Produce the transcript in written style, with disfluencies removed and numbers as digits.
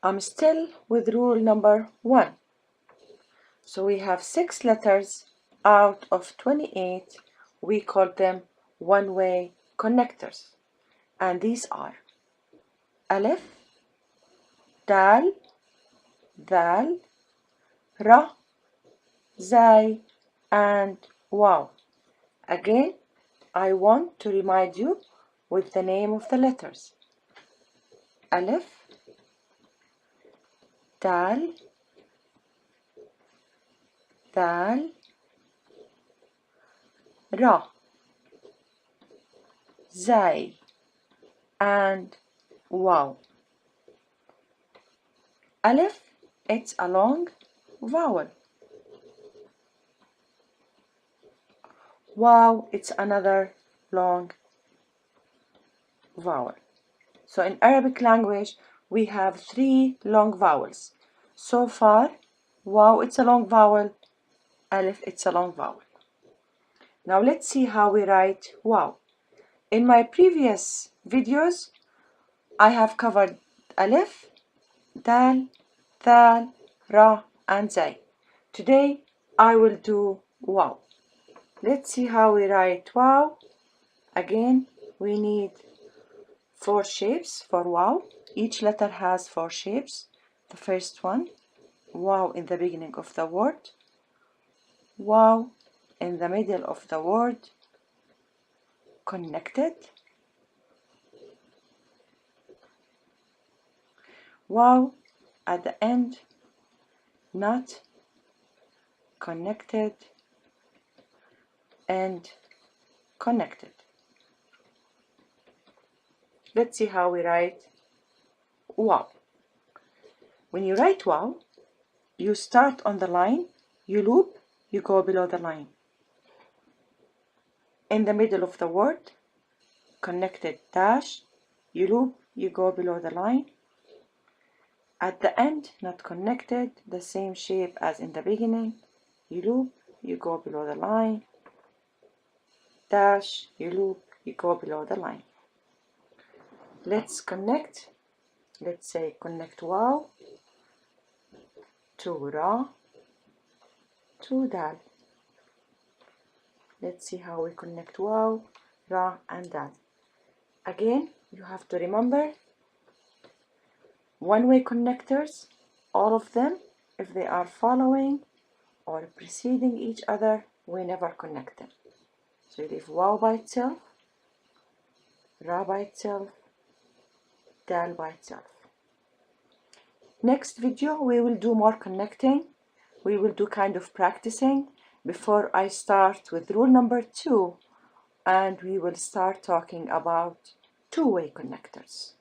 I'm still with rule number 1. So we have 6 letters out of 28. We call them one-way connectors. And these are Alif, Dal, Dal, Ra, Zai, and Waw. Again, I want to remind you with the name of the letters. Alif, Dal, Dal, Ra, Zai, and Waw. Alif, it's a long vowel. Waw, it's another long vowel. So in Arabic language, we have 3 long vowels. So far, Waw, it's a long vowel. Alif, it's a long vowel. Now let's see how we write Waw. In my previous videos, I have covered Alif, Dal, Thal, Ra, and Zai. Today, I will do Waw. Let's see how we write Waw. Again, we need 4 shapes for Waw. Each letter has 4 shapes. The first one, Waw in the beginning of the word, Waw in the middle of the word, connected, Waw at the end, not connected, and connected. Let's see how we write Waw. When you write Waw, you start on the line, you loop, you go below the line. In the middle of the word, connected dash, you loop, you go below the line. At the end, not connected, the same shape as in the beginning, you loop, you go below the line. Dash, you loop, you go below the line. Let's connect. Let's say connect Waw to Ra to Dal. Let's see how we connect Waw, Ra, and Dal. Again, you have to remember one-way connectors, all of them, if they are following or preceding each other, we never connect them. So you leave Waw by itself, Ra by itself, Dal by itself. Next video, we will do more connecting. We will do kind of practicing before I start with rule number 2, and we will start talking about two-way connectors.